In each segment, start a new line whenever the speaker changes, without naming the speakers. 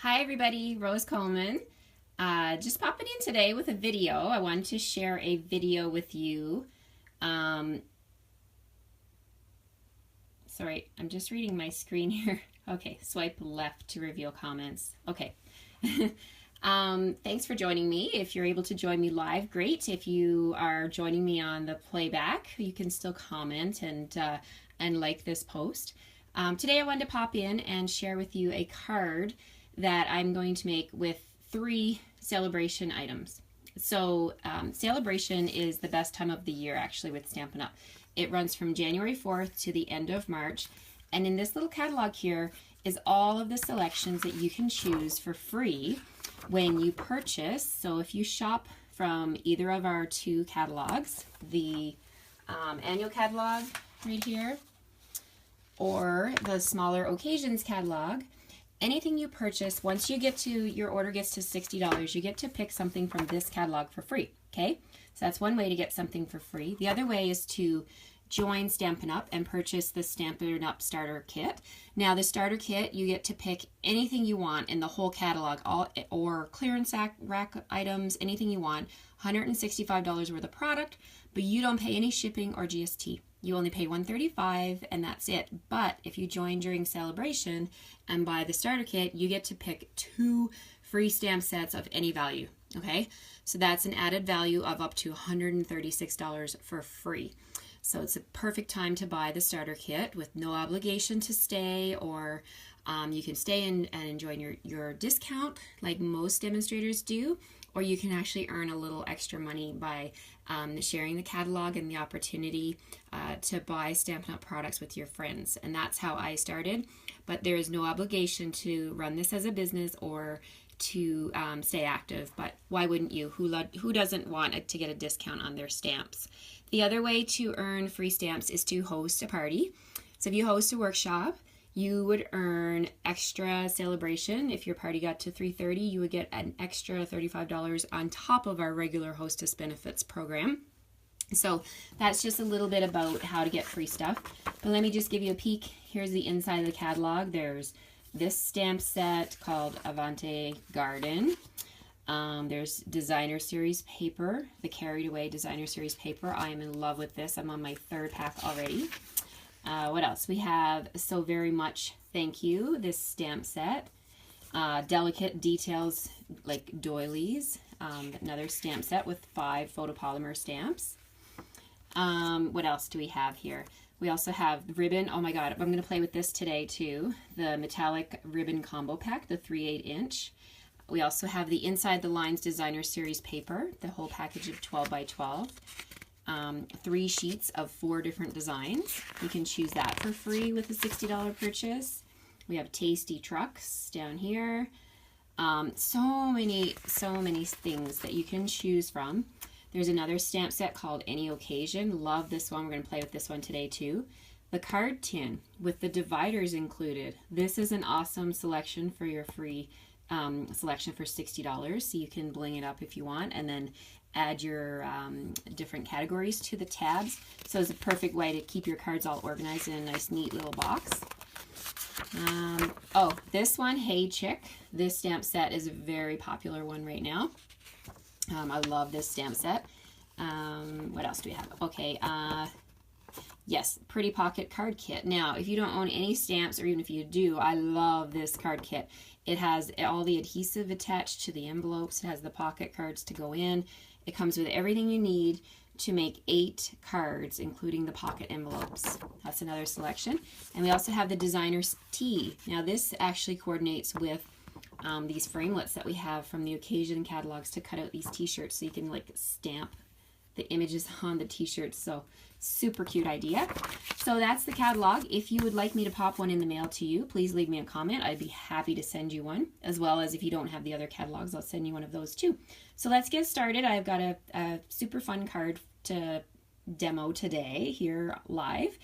Hi everybody, Rose Coleman. Just popping in today with a video. I wanted to share a video with you. Sorry, I'm just reading my screen here. Okay, swipe left to reveal comments. Okay. Thanks for joining me. If you're able to join me live, great. If you are joining me on the playback, you can still comment and like this post. Today I wanted to pop in and share with you a card that I'm going to make with 3 celebration items. So celebration is the best time of the year actually with Stampin' Up. It runs from January 4th to the end of March. And in this little catalog here is all of the selections that you can choose for free when you purchase. So if you shop from either of our 2 catalogs, the annual catalog right here, or the smaller occasions catalog, anything you purchase, once you get to, your order gets to $60, you get to pick something from this catalog for free, okay? So that's one way to get something for free. The other way is to join Stampin' Up! And purchase the Stampin' Up! Starter Kit. Now the starter kit, you get to pick anything you want in the whole catalog, or clearance rack items, anything you want, $165 worth of product, but you don't pay any shipping or GST. You only pay $135 and that's it. But if you join during celebration and buy the starter kit, you get to pick 2 free stamp sets of any value, okay? So that's an added value of up to $136 for free. So it's a perfect time to buy the starter kit with no obligation to stay, or you can stay and enjoy your discount like most demonstrators do, or you can actually earn a little extra money by sharing the catalog and the opportunity to buy Stampin' Up! Products with your friends. And that's how I started, but there is no obligation to run this as a business or to stay active, but why wouldn't you? Who doesn't want to get a discount on their stamps? The other way to earn free stamps is to host a party. So if you host a workshop, you would earn extra celebration. If your party got to 330, you would get an extra $35 on top of our regular hostess benefits program. So that's just a little bit about how to get free stuff. But let me just give you a peek. Here's the inside of the catalog. There's this stamp set called Avante Garden. There's Designer Series paper, the Carried Away Designer Series paper. I am in love with this. I'm on my 3rd pack already. What else? We have So Very Much Thank You, this stamp set. Delicate Details, like doilies, another stamp set with 5 photopolymer stamps. What else do we have here? We also have ribbon. Oh my god, I'm going to play with this today too. The metallic ribbon combo pack, the 3/8 inch. We also have the Inside the Lines Designer Series paper, the whole package of 12 by 12. 3 sheets of 4 different designs. You can choose that for free with a $60 purchase. We have Tasty Trucks down here. So many things that you can choose from. There's another stamp set called Any Occasion. Love this one. We're going to play with this one today too. The card tin with the dividers included. This is an awesome selection for your free selection for $60. So you can bling it up if you want and then add your different categories to the tabs. So it's a perfect way to keep your cards all organized in a nice neat little box. Oh, this one, Hey Chick. This stamp set is a very popular one right now. I love this stamp set. What else do we have? Okay, yes, Pretty Pocket Card Kit. Now, if you don't own any stamps, or even if you do, I love this card kit. It has all the adhesive attached to the envelopes. It has the pocket cards to go in. It comes with everything you need to make 8 cards, including the pocket envelopes. That's another selection. And we also have the Designer's Tee. Now, this actually coordinates with these framelits that we have from the occasion catalogs to cut out these t-shirts so you can like stamp the images on the t-shirts. So super cute idea. So that's the catalog. If you would like me to pop one in the mail to you, please leave me a comment. I'd be happy to send you one, as well as if you don't have the other catalogs, I'll send you one of those too. So let's get started. I've got a super fun card to demo today here live.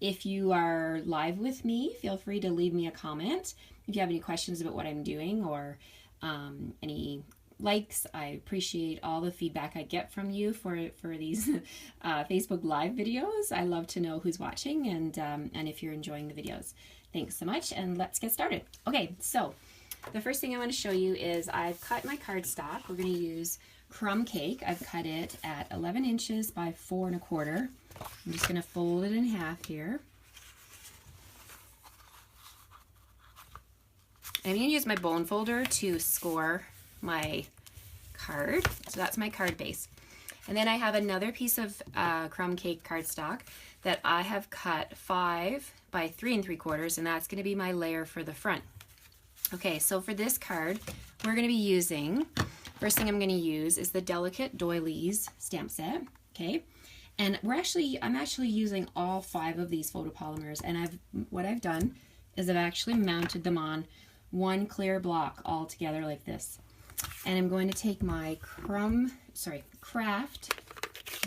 If you are live with me, feel free to leave me a comment. If you have any questions about what I'm doing or any likes, I appreciate all the feedback I get from you for these Facebook Live videos. I love to know who's watching and if you're enjoying the videos. Thanks so much, and let's get started. Okay, so the first thing I want to show you is I've cut my cardstock. We're going to use crumb cake. I've cut it at 11 inches by 4 1/4. I'm just going to fold it in half here. I'm going to use my bone folder to score my card. So that's my card base. And then I have another piece of crumb cake cardstock that I have cut 5 by 3 3/4, and that's going to be my layer for the front. Okay, so for this card, we're going to be using, first thing I'm going to use is the Delicate Doilies stamp set, okay? And I'm actually using all 5 of these photopolymers, and what I've done is I've actually mounted them on one clear block all together like this. And I'm going to take my Craft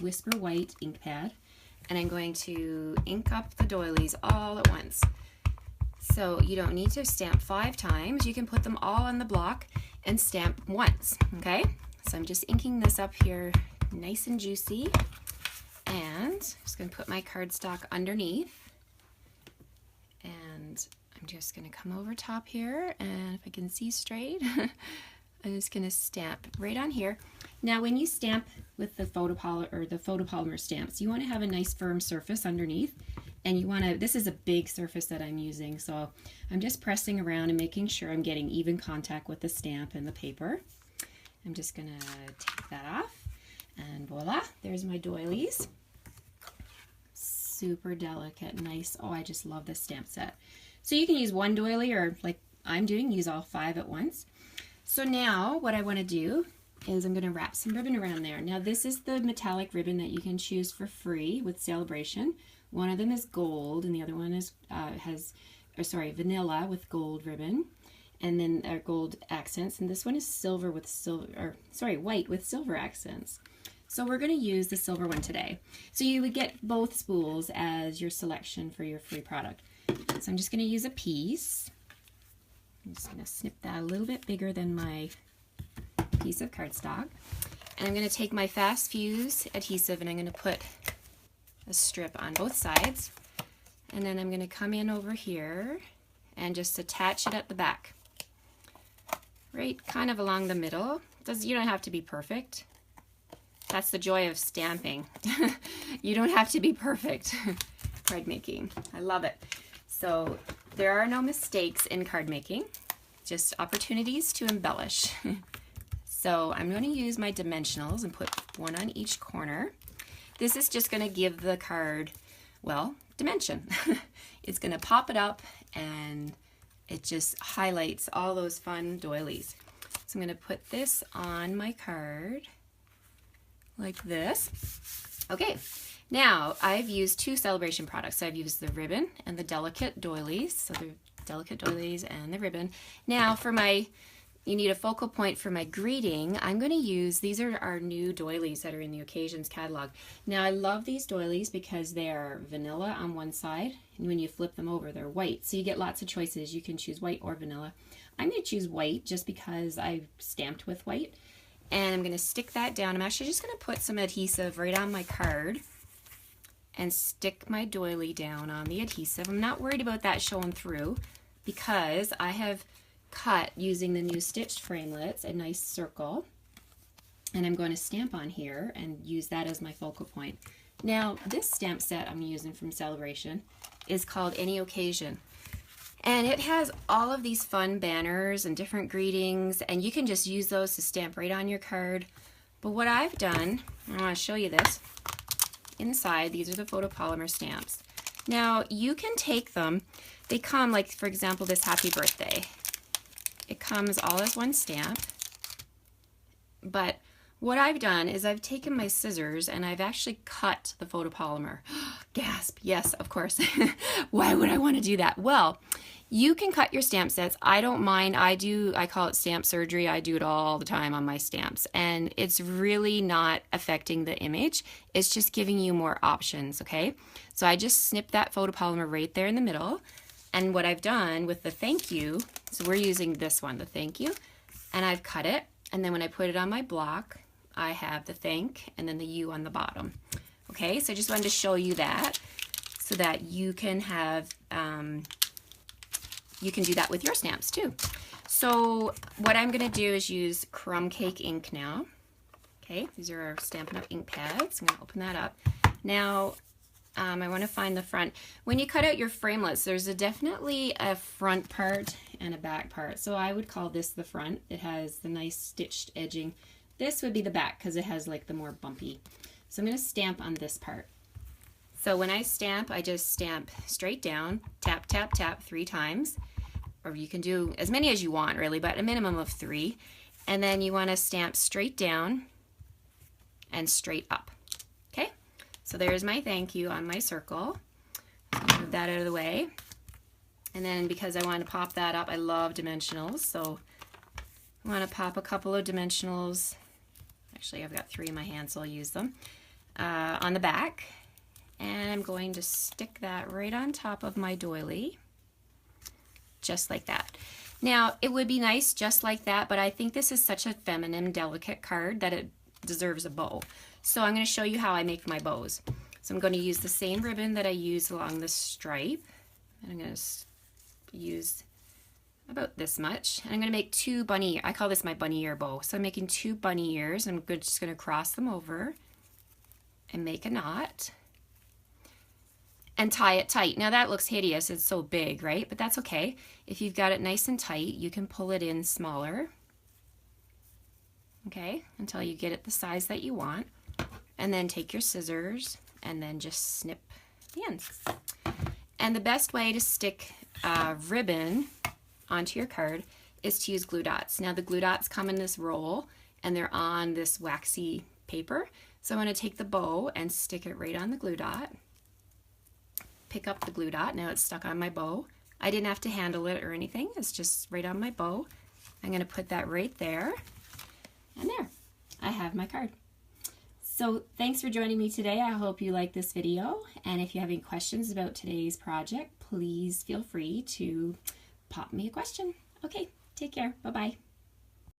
Whisper White ink pad, and I'm going to ink up the doilies all at once. So you don't need to stamp 5 times. You can put them all on the block and stamp once, okay? So I'm just inking this up here nice and juicy, and I'm just going to put my cardstock underneath, and I'm just going to come over top here, and if I can see straight, I'm just going to stamp right on here. Now when you stamp with the photopolymer stamps, you want to have a nice firm surface underneath, and you want to, this is a big surface that I'm using, so I'm just pressing around and making sure I'm getting even contact with the stamp and the paper. I'm just going to take that off, and voila, there's my doilies. Super delicate, nice. Oh, I just love this stamp set. So you can use one doily, or like I'm doing, use all 5 at once. So now what I want to do is I'm going to wrap some ribbon around there. Now this is the metallic ribbon that you can choose for free with Celebration. One of them is gold, and the other one is vanilla with gold ribbon, and then gold accents. And this one is white with silver accents. So we're going to use the silver one today. So you would get both spools as your selection for your free product. So I'm just going to use a piece. I'm just going to snip that a little bit bigger than my piece of cardstock. And I'm going to take my Fast Fuse adhesive, and I'm going to put a strip on both sides. And then I'm going to come in over here and just attach it at the back. Right kind of along the middle. You don't have to be perfect. That's the joy of stamping. You don't have to be perfect. Card making. I love it. So there are no mistakes in card making, just opportunities to embellish. So I'm going to use my dimensionals and put one on each corner. This is just going to give the card, well, dimension. It's going to pop it up, and it just highlights all those fun doilies. So I'm going to put this on my card like this. Okay. Now, I've used 2 Celebration products. So I've used the ribbon and the Delicate Doilies. So the Delicate Doilies and the ribbon. Now, you need a focal point for my greeting. I'm going to use, these are our new doilies that are in the Occasions catalog. Now, I love these doilies because they're vanilla on one side, and when you flip them over, they're white. So you get lots of choices. You can choose white or vanilla. I'm going to choose white just because I stamped with white. And I'm going to stick that down. I'm actually just going to put some adhesive right on my card and stick my doily down on the adhesive. I'm not worried about that showing through because I have cut using the new stitched framelits a nice circle, and I'm going to stamp on here and use that as my focal point. Now this stamp set I'm using from Celebration is called Any Occasion, and it has all of these fun banners and different greetings, and you can just use those to stamp right on your card. But what I've done, I want to show you this. Inside, these are the photopolymer stamps. Now you can take them, they come like, for example, this Happy Birthday. It comes all as one stamp, but what I've done is I've taken my scissors and I've actually cut the photopolymer. Gasp, yes, of course. Why would I want to do that? Well, you can cut your stamp sets. I don't mind. I call it stamp surgery. I do it all the time on my stamps, and it's really not affecting the image. It's just giving you more options, okay? So I just snipped that photopolymer right there in the middle. And what I've done with the thank you, so we're using this one, the thank you, and I've cut it, and then when I put it on my block, I have the thank and then the U on the bottom. Okay, so I just wanted to show you that so that you can have you can do that with your stamps too. So what I'm going to do is use Crumb Cake ink now. Okay, these are our Stampin' Up! Ink pads. I'm going to open that up. Now, I want to find the front. When you cut out your framelits, there's definitely a front part and a back part. So I would call this the front. It has the nice stitched edging. This would be the back because it has like the more bumpy. So I'm going to stamp on this part. So when I stamp, I just stamp straight down, tap, tap, tap 3 times. Or you can do as many as you want really, but a minimum of 3. And then you want to stamp straight down and straight up. Okay? So there's my thank you on my circle. Move that out of the way. And then because I want to pop that up, I love dimensionals. So I want to pop a couple of dimensionals. Actually, I've got 3 in my hand, so I'll use them. On the back. And I'm going to stick that right on top of my doily. Just like that. Now, it would be nice just like that, but I think this is such a feminine, delicate card that it deserves a bow. So I'm going to show you how I make my bows. So I'm going to use the same ribbon that I use along the stripe. And I'm going to use about this much. And I'm going to make 2 bunny ears. I call this my bunny ear bow. So I'm making 2 bunny ears. I'm just going to cross them over and make a knot. And tie it tight. Now that looks hideous, it's so big, right? But that's okay. If you've got it nice and tight, you can pull it in smaller. Okay, until you get it the size that you want. And then take your scissors and then just snip the ends. And the best way to stick ribbon onto your card is to use glue dots. Now the glue dots come in this roll and they're on this waxy paper. So I'm going to take the bow and stick it right on the glue dot. Pick up the glue dot. Now it's stuck on my bow. I didn't have to handle it or anything. It's just right on my bow. I'm going to put that right there. And there, I have my card. So thanks for joining me today. I hope you liked this video. And if you have any questions about today's project, please feel free to pop me a question. Okay, take care. Bye-bye.